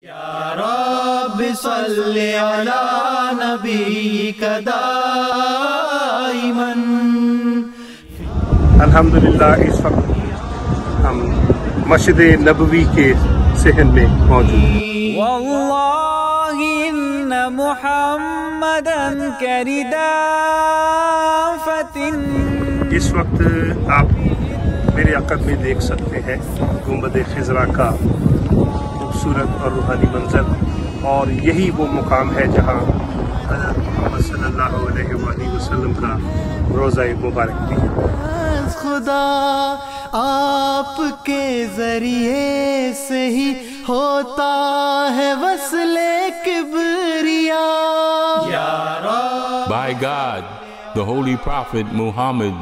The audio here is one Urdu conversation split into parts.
یا رب صلی علی نبیک دائما۔ الحمدللہ اس وقت ہم مسجد نبوی کے صحن میں موجود ہیں۔ واللہ ان محمدا کردافت۔ اس وقت آپ میرے عقب میں دیکھ سکتے ہیں گنبد خضرا کا خوبصورت اور روحانی منظر، اور یہی وہ مقام ہے جہاں حضرت محمد صلی اللہ علیہ وآلہ وسلم کا روضہ مبارک بھی ہے۔ خدا آپ کے ذریعے سے ہی ہوتا ہے وصل کبریا۔ By God, the Holy Prophet Muhammad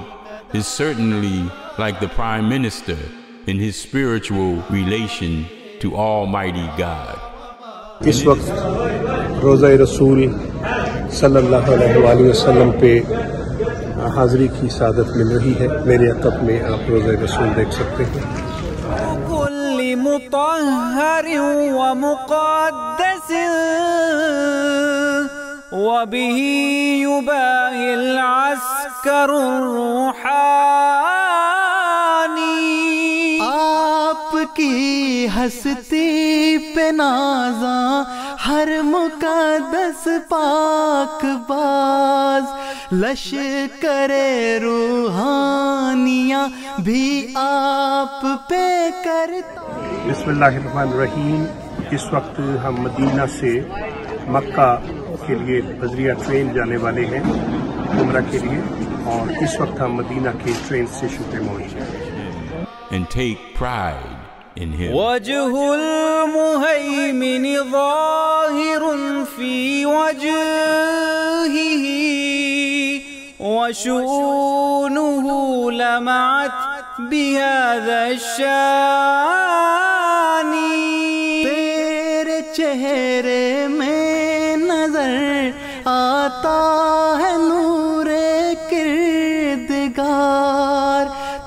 is certainly like the Prime Minister in his spiritual relation to Almighty God. اس وقت روضہ رسول صلی اللہ علیہ وآلہ وسلم پہ حاضری کی سعادت مل رہی ہے۔ میرے عقب میں آپ روضہ رسول دیکھ سکتے ہیں۔ كل مطهر ومقدس وبه يباهي العسكر الروحاني۔ آپ کی ہستی پہ نازاں ہر مقدس پاک باز لشکر روحانیاں بھی آپ پہ کرتا۔ بسم اللہ الرحمن الرحیم۔ اس وقت ہم مدینہ سے مکہ کے لیے بذریعہ ٹرین جانے والے ہیں عمرہ کے لیے، اور اس وقت ہم مدینہ کے ٹرین اسٹیشن پہ موجود ہیں۔ And take pride in him. وجه المهيمن ظاهر في وجهه وشؤونه لمعت بهذا الشان۔ تیرے چہرے میں نظر آتا ہے نور کردگار،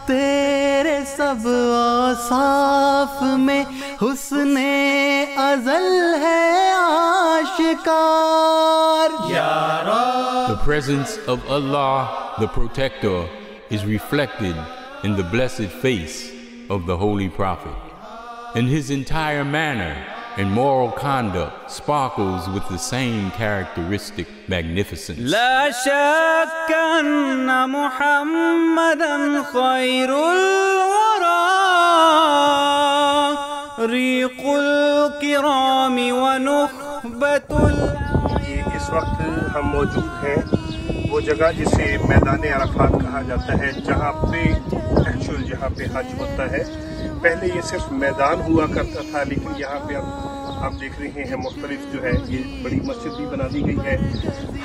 تیرے سب اوصاف میں حسن ازل ہے آشکار۔ The presence of Allah, the Protector, is reflected in the blessed face of the Holy Prophet, and his entire manner and moral conduct sparkles with the same characteristic magnificence. لا شك أن محمدا خير الورى ريق الكرام ونخبة اس وقت ہم موجود ہیں وہ جگہ جسے میدان عرفات کہا جاتا ہے، جہاں پہ حج ہوتا ہے۔ پہلے یہ صرف میدان ہوا کرتا تھا، لیکن یہاں پہ اب آپ دیکھ رہے ہیں مختلف جو ہے یہ بڑی مسجد بھی بنا دی گئی ہے۔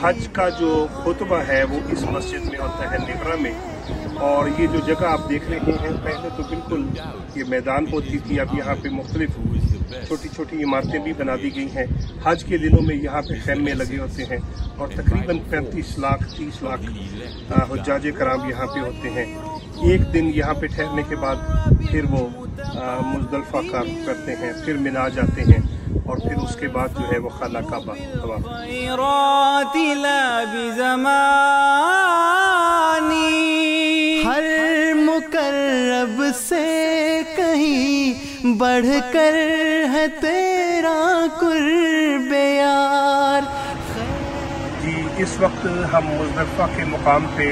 حج کا جو خطبہ ہے وہ اس مسجد میں ہوتا ہے نمرہ میں، اور یہ جو جگہ آپ دیکھ رہے ہیں پہلے تو بالکل یہ میدان ہوتی تھی، اب یہاں پہ مختلف چھوٹی چھوٹی عمارتیں بھی بنا دی گئی ہیں۔ حج کے دنوں میں یہاں پہ خیمے لگے ہوتے ہیں، اور تقریباً 35 لاکھ 30 لاکھ حجاج کرام یہاں پہ ہوتے ہیں۔ ایک دن یہاں پہ ٹھہرنے کے بعد پھر وہ مزدلفہ کا کرتے ہیں، پھر منا جاتے ہیں، اور پھر اس کے بعد جو ہے وہ خانہ کعبہ طواف۔ ہر مقرب سے کہیں بڑھ کر ہے تیرا قرب یار۔ جی اس وقت ہم مزدلفہ کے مقام پہ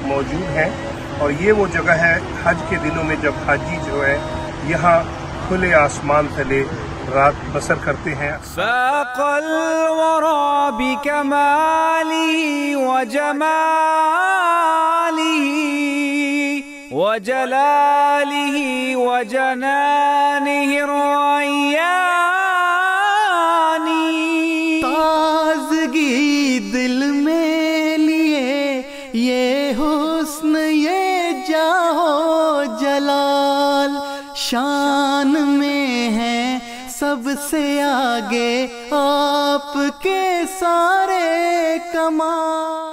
موجود ہیں، اور یہ وہ جگہ ہے حج کے دنوں میں جب حاجی جو ہے یہاں کھلے آسمان تلے رات بسر کرتے ہیں۔ فاق الورى بكماله وجماله وجلاله وجنانه الرياني۔ تازگی دل میں لیے یہ حسن یہ جاہو جلال، شان میں ہے سب سے آگے آپ کے سارے کمال۔